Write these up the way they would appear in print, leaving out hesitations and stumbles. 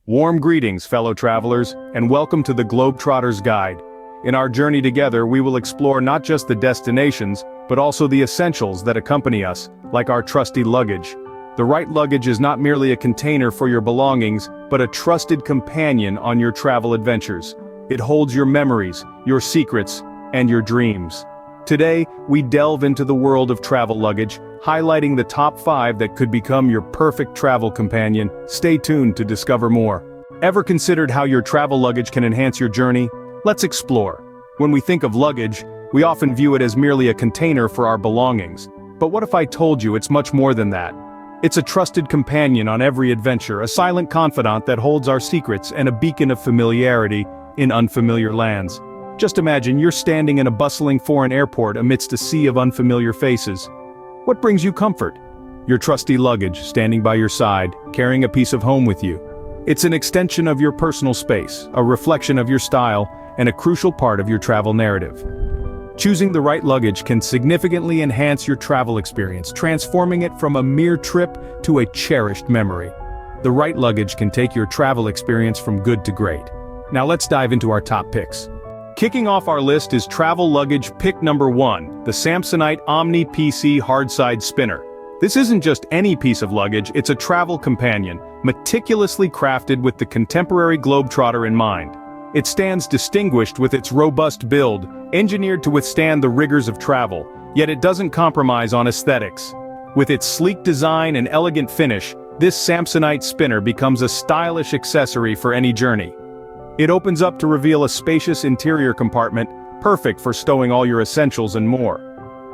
Warm greetings, fellow travelers, and welcome to the Globe Trotter's Guide. In our journey together, we will explore not just the destinations, but also the essentials that accompany us, like our trusty luggage. The right luggage is not merely a container for your belongings, but a trusted companion on your travel adventures. It holds your memories, your secrets, and your dreams. Today, we delve into the world of travel luggage, highlighting the top 5 that could become your perfect travel companion. Stay tuned to discover more. Ever considered how your travel luggage can enhance your journey? Let's explore. When we think of luggage, we often view it as merely a container for our belongings. But what if I told you it's much more than that? It's a trusted companion on every adventure, a silent confidant that holds our secrets and a beacon of familiarity in unfamiliar lands. Just imagine you're standing in a bustling foreign airport amidst a sea of unfamiliar faces. What brings you comfort? Your trusty luggage standing by your side, carrying a piece of home with you. It's an extension of your personal space, a reflection of your style, and a crucial part of your travel narrative. Choosing the right luggage can significantly enhance your travel experience, transforming it from a mere trip to a cherished memory. The right luggage can take your travel experience from good to great. Now let's dive into our top picks. Kicking off our list is travel luggage pick number 1, the Samsonite Omni PC Hardside Spinner. This isn't just any piece of luggage, it's a travel companion, meticulously crafted with the contemporary Globe Trotter in mind. It stands distinguished with its robust build, engineered to withstand the rigors of travel, yet it doesn't compromise on aesthetics. With its sleek design and elegant finish, this Samsonite spinner becomes a stylish accessory for any journey. It opens up to reveal a spacious interior compartment, perfect for stowing all your essentials and more.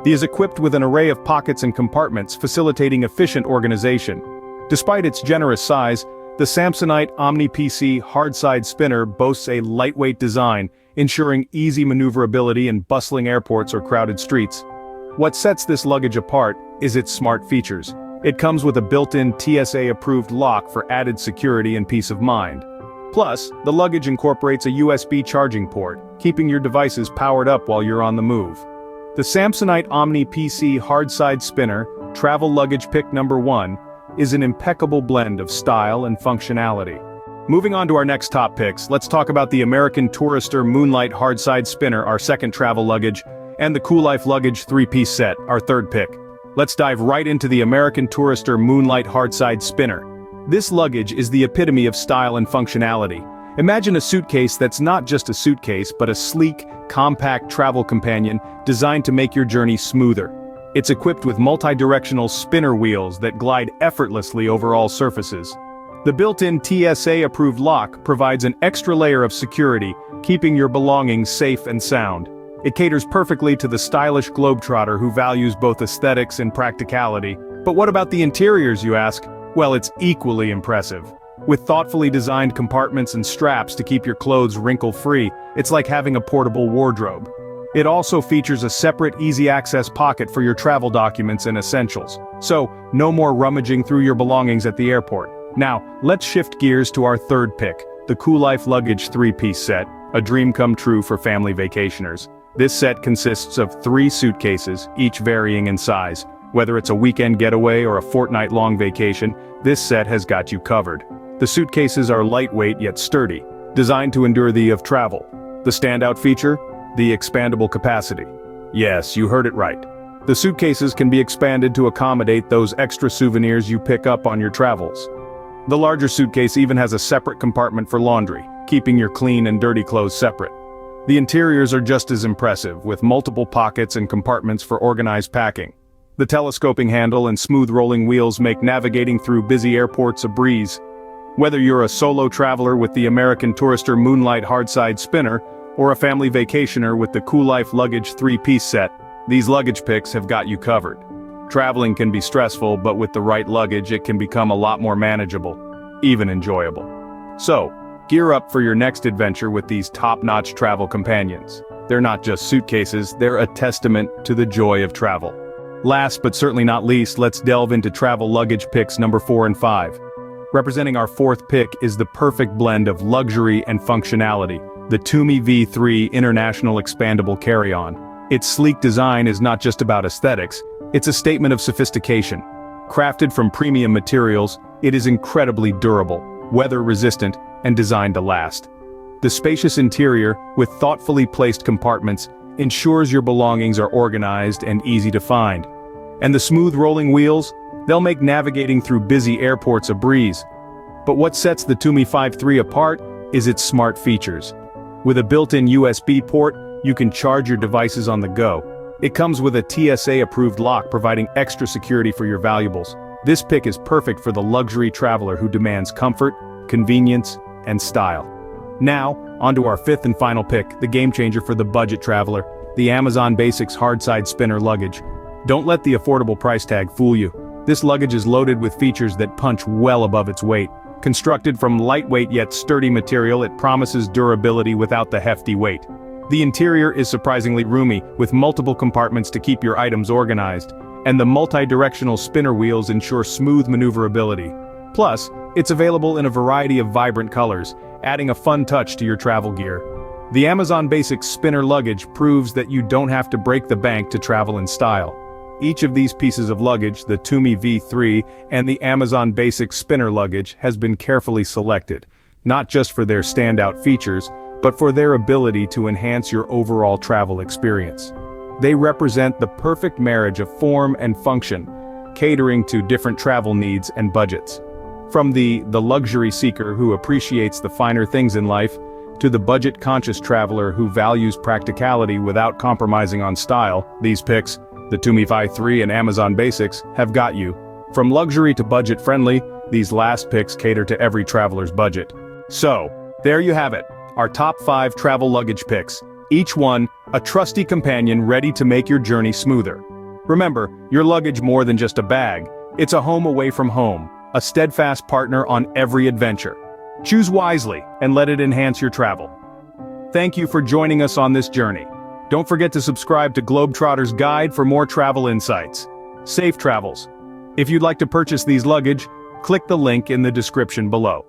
It is equipped with an array of pockets and compartments, facilitating efficient organization. Despite its generous size, the Samsonite Omni PC Hardside Spinner boasts a lightweight design, ensuring easy maneuverability in bustling airports or crowded streets. What sets this luggage apart is its smart features. It comes with a built-in TSA-approved lock for added security and peace of mind. Plus, the luggage incorporates a USB charging port, keeping your devices powered up while you're on the move. The Samsonite Omni PC Hardside Spinner, travel luggage pick number 1, is an impeccable blend of style and functionality. Moving on to our next top picks, let's talk about the American Tourister Moonlight Hardside Spinner, our second travel luggage, and the Cool Life Luggage 3-piece set, our third pick. Let's dive right into the American Tourister Moonlight Hardside Spinner. This luggage is the epitome of style and functionality. Imagine a suitcase that's not just a suitcase, but a sleek, compact travel companion designed to make your journey smoother. It's equipped with multi-directional spinner wheels that glide effortlessly over all surfaces. The built-in TSA-approved lock provides an extra layer of security, keeping your belongings safe and sound. It caters perfectly to the stylish globetrotter who values both aesthetics and practicality. But what about the interiors, you ask? Well, it's equally impressive. With thoughtfully designed compartments and straps to keep your clothes wrinkle-free, it's like having a portable wardrobe. It also features a separate easy-access pocket for your travel documents and essentials. So, no more rummaging through your belongings at the airport. Now, let's shift gears to our third pick, the Cool Life Luggage 3-piece set, a dream come true for family vacationers. This set consists of 3 suitcases, each varying in size. Whether it's a weekend getaway or a fortnight-long vacation, this set has got you covered. The suitcases are lightweight yet sturdy, designed to endure the of travel. The standout feature? The expandable capacity. Yes, you heard it right. The suitcases can be expanded to accommodate those extra souvenirs you pick up on your travels. The larger suitcase even has a separate compartment for laundry, keeping your clean and dirty clothes separate. The interiors are just as impressive, with multiple pockets and compartments for organized packing. The telescoping handle and smooth rolling wheels make navigating through busy airports a breeze. Whether you're a solo traveler with the American Tourister Moonlight Hardside Spinner, or a family vacationer with the Cool Life Luggage 3-piece set, these luggage picks have got you covered. Traveling can be stressful, but with the right luggage it can become a lot more manageable, even enjoyable. So, gear up for your next adventure with these top-notch travel companions. They're not just suitcases, they're a testament to the joy of travel. Last but certainly not least, let's delve into travel luggage picks number 4 and 5. Representing our fourth pick is the perfect blend of luxury and functionality, the Tumi V3 International Expandable Carry-On. Its sleek design is not just about aesthetics, it's a statement of sophistication. Crafted from premium materials, it is incredibly durable. weather-resistant, and designed to last. The spacious interior, with thoughtfully placed compartments, ensures your belongings are organized and easy to find. And the smooth rolling wheels, they'll make navigating through busy airports a breeze. But what sets the Tumi 5.3 apart is its smart features. With a built-in USB port, you can charge your devices on the go. It comes with a TSA-approved lock providing extra security for your valuables. This pick is perfect for the luxury traveler who demands comfort, convenience, and style. Now, onto our fifth and final pick, the game-changer for the budget traveler, the Amazon Basics Hardside Spinner Luggage. Don't let the affordable price tag fool you. This luggage is loaded with features that punch well above its weight. Constructed from lightweight yet sturdy material, it promises durability without the hefty weight. The interior is surprisingly roomy, with multiple compartments to keep your items organized, and the multi-directional spinner wheels ensure smooth maneuverability. Plus, it's available in a variety of vibrant colors, adding a fun touch to your travel gear. The Amazon Basics Spinner Luggage proves that you don't have to break the bank to travel in style. Each of these pieces of luggage, the Tumi V3 and the Amazon Basics Spinner Luggage, has been carefully selected, not just for their standout features, but for their ability to enhance your overall travel experience. They represent the perfect marriage of form and function, catering to different travel needs and budgets. From the luxury seeker who appreciates the finer things in life, to the budget-conscious traveler who values practicality without compromising on style, these picks, the Tumi 5.3 and Amazon Basics, have got you. From luxury to budget-friendly, these last picks cater to every traveler's budget. So, there you have it, our top 5 travel luggage picks, each one a trusty companion ready to make your journey smoother. Remember, your luggage more than just a bag, it's a home away from home, a steadfast partner on every adventure. Choose wisely and let it enhance your travel. Thank you for joining us on this journey. Don't forget to subscribe to Globe Trotter's Guide for more travel insights. Safe travels. If you'd like to purchase these luggage, click the link in the description below.